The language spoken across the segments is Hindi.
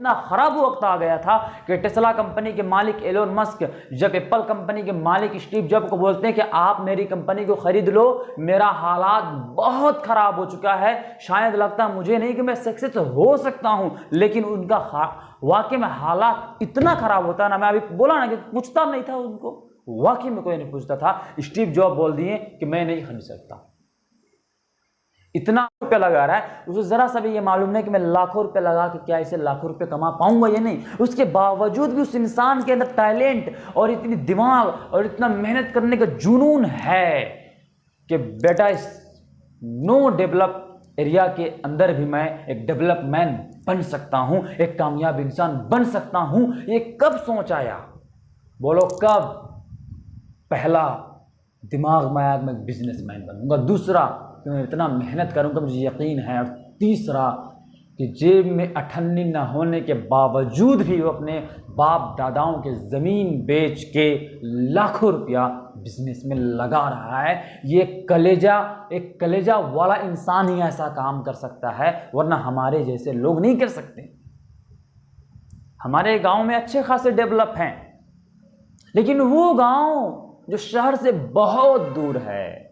इतना खराब वक्त आ गया था कि टेस्ला कंपनी के मालिक एलोन मस्क जब एप्पल कंपनी के मालिक स्टीव जॉब को बोलते हैं कि आप मेरी कंपनी को खरीद लो, मेरा हालात बहुत खराब हो चुका है, शायद लगता मुझे नहीं कि मैं सक्सेस हो सकता हूं, लेकिन उनका वाकई में हालात इतना खराब होता ना, मैं अभी बोला ना कि पूछता नहीं था उनको, वाकई में कोई नहीं पूछता था, स्टीव जॉब बोल दिए कि मैं नहीं खरीद सकता। इतना रुपया लगा रहा है, उसे जरा सा भी ये मालूम नहीं कि मैं लाखों रुपए लगा के क्या इसे लाखों रुपए कमा पाऊंगा या नहीं। उसके बावजूद भी उस इंसान के अंदर टैलेंट और इतनी दिमाग और इतना मेहनत करने का जुनून है कि बेटा इस नो डेवलप एरिया के अंदर भी मैं एक डेवलपमैन बन सकता हूं, एक कामयाब इंसान बन सकता हूं। ये कब सोच आया? बोलो कब? पहला, दिमाग में आया मैं बिजनेसमैन बनूंगा। दूसरा, कि मैं इतना मेहनत करूंगा, मुझे यकीन है। और तीसरा, कि जेब में अठन्नी न होने के बावजूद भी वो अपने बाप दादाओं के ज़मीन बेच के लाखों रुपया बिजनेस में लगा रहा है। ये एक कलेजा वाला इंसान ही ऐसा काम कर सकता है, वरना हमारे जैसे लोग नहीं कर सकते। हमारे गांव में अच्छे खासे डेवलप हैं, लेकिन वो गांव जो शहर से बहुत दूर है,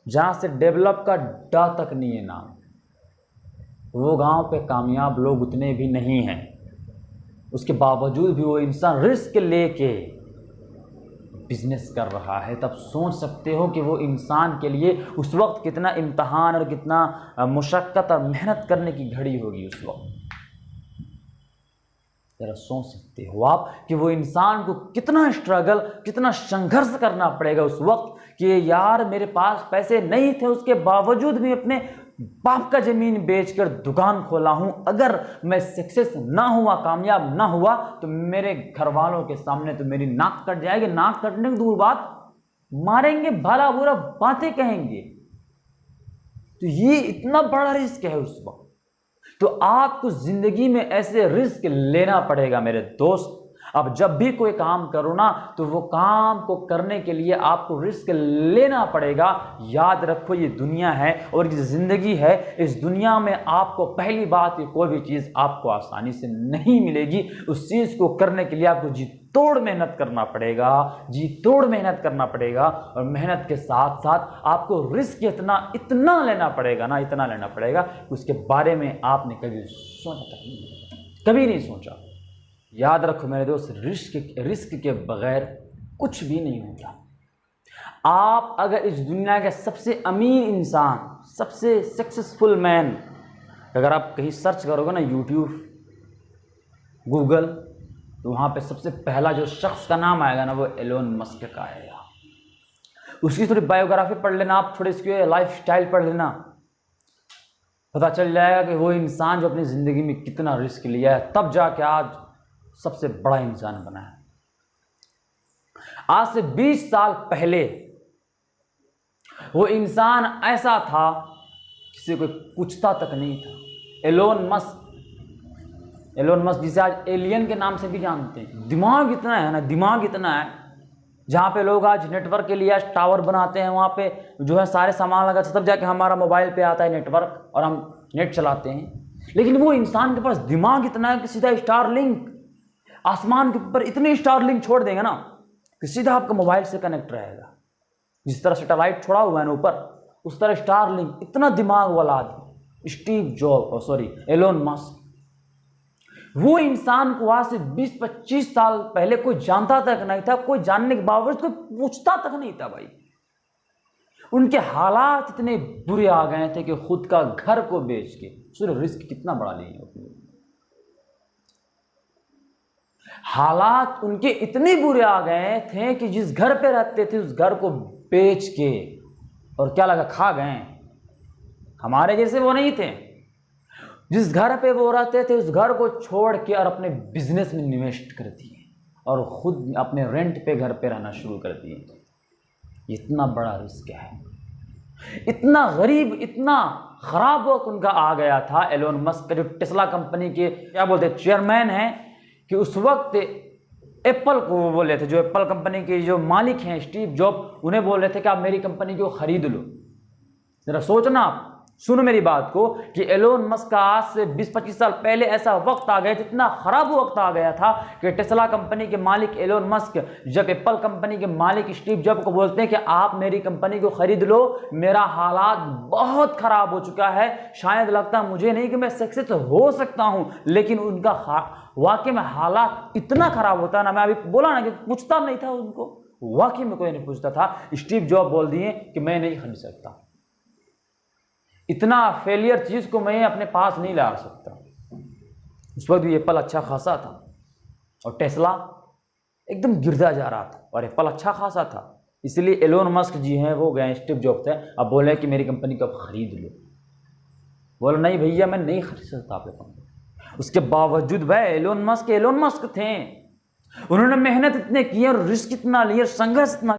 जहां से डेवलप का डा तक नहीं है नाम, वो गांव पे कामयाब लोग उतने भी नहीं हैं। उसके बावजूद भी वो इंसान रिस्क लेके बिजनेस कर रहा है। तब सोच सकते हो कि वो इंसान के लिए उस वक्त कितना इम्तहान और कितना मुशक्क़त और मेहनत करने की घड़ी होगी उस वक्त। जरा सोच सकते हो आप कि वो इंसान को कितना स्ट्रगल, कितना संघर्ष करना पड़ेगा उस वक्त कि यार मेरे पास पैसे नहीं थे, उसके बावजूद भी अपने बाप का ज़मीन बेचकर दुकान खोला हूं। अगर मैं सक्सेस ना हुआ, कामयाब ना हुआ, तो मेरे घर वालों के सामने तो मेरी नाक कट जाएगी। नाक कटने की दूर बात, मारेंगे, भला बुरा बातें कहेंगे। तो ये इतना बड़ा रिस्क है उस वक्त। तो आपको जिंदगी में ऐसे रिस्क लेना पड़ेगा मेरे दोस्त। अब जब भी कोई काम करो ना, तो वो काम को करने के लिए आपको रिस्क लेना पड़ेगा। याद रखो ये दुनिया है और ये जिंदगी है। इस दुनिया में आपको पहली बात, ये कोई भी चीज़ आपको आसानी से नहीं मिलेगी। उस चीज़ को करने के लिए आपको जी तोड़ मेहनत करना पड़ेगा, जी तोड़ मेहनत करना पड़ेगा। और मेहनत के साथ साथ आपको रिस्क इतना लेना पड़ेगा ना, इतना लेना पड़ेगा, उसके बारे में आपने कभी सोचा तक नहीं, कभी नहीं सोचा। याद रखो मेरे दोस्त, रिस्क के बगैर कुछ भी नहीं होता। आप अगर इस दुनिया के सबसे अमीर इंसान, सबसे सक्सेसफुल मैन, अगर आप कहीं सर्च करोगे ना, यूट्यूब, गूगल, तो वहाँ पे सबसे पहला जो शख्स का नाम आएगा ना, वो एलोन मस्क का आएगा। उसकी थोड़ी बायोग्राफी पढ़ लेना आप, थोड़ी इसकी लाइफ स्टाइल पढ़ लेना, पता चल जाएगा कि वो इंसान जो अपनी ज़िंदगी में कितना रिस्क लिया है, तब जाके आज सबसे बड़ा इंसान बना है। आज से 20 साल पहले वो इंसान ऐसा था, किसी को पूछता तक नहीं था। एलोन मस्क जिसे आज एलियन के नाम से भी जानते हैं। दिमाग इतना है ना, दिमाग इतना है, जहाँ पे लोग आज नेटवर्क के लिए आज टावर बनाते हैं, वहाँ पे जो है सारे सामान लगा, तब जाके हमारा मोबाइल पे आता है नेटवर्क और हम नेट चलाते हैं। लेकिन वो इंसान के पास दिमाग इतना है कि सीधा स्टारलिंक, आसमान के ऊपर इतने स्टारलिंक छोड़ देंगे ना कि सीधा आपका मोबाइल से कनेक्ट रहेगा। जिस तरह सैटेलाइट छोड़ा हुआ है ना ऊपर, उस तरह स्टारलिंक। इतना दिमाग वाला आदमी एलोन मस्क, वो इंसान को आज से 20-25 साल पहले कोई जानता तक नहीं था। कोई जानने के बावजूद कोई पूछता तक नहीं था भाई। उनके हालात इतने बुरे आ गए थे कि खुद का घर को बेच के, सुनो रिस्क कितना बड़ा लिए अपने। हालात उनके इतने बुरे आ गए थे कि जिस घर पे रहते थे उस घर को बेच के, और क्या लगा, खा गए। हमारे जैसे वो नहीं थे। जिस घर पे वो रहते थे उस घर को छोड़ के और अपने बिजनेस में इन्वेस्ट कर दिए और खुद अपने रेंट पे घर पे रहना शुरू कर दिए। इतना बड़ा रिस्क है। इतना गरीब, इतना खराब वक्त उनका आ गया था। एलोन मस्क जो टेस्ला कंपनी के क्या बोलते हैं चेयरमैन हैं, कि उस वक्त एप्पल को वो बोले थे, जो एप्पल कंपनी के जो मालिक हैं स्टीव जॉब, उन्हें बोल रहे थे कि आप मेरी कंपनी को खरीद लो। जरा सोचना आप, सुनो मेरी बात को कि एलोन मस्क का आज से 20-25 साल पहले ऐसा वक्त आ गया, इतना खराब वक्त आ गया था कि टेस्ला कंपनी के मालिक एलोन मस्क जब एप्पल कंपनी के मालिक स्टीव जॉब को बोलते हैं कि आप मेरी कंपनी को खरीद लो, मेरा हालात बहुत खराब हो चुका है, शायद लगता मुझे नहीं कि मैं सक्सेस हो सकता हूं, लेकिन उनका वाकई में हालात इतना खराब होता ना, मैं अभी बोला ना कि पूछता नहीं था उनको, वाकई में कोई नहीं पूछता था, स्टीव जॉब बोल दिए कि मैं नहीं खरीद सकता, इतना फेलियर चीज को मैं अपने पास नहीं ला सकता। उस वक्त भी एप्पल अच्छा खासा था और टेस्ला एकदम गिरता जा रहा था और एप्पल अच्छा खासा था, इसलिए एलोन मस्क जी हैं वो गए स्टीव जॉब थे, अब बोले कि मेरी कंपनी को आप खरीद लो, बोला नहीं भैया मैं नहीं खरीद सकता आपकी कंपनी। उसके बावजूद भाई एलोन मस्क थे, उन्होंने मेहनत इतने की और रिस्क इतना लिया, संघर्ष इतना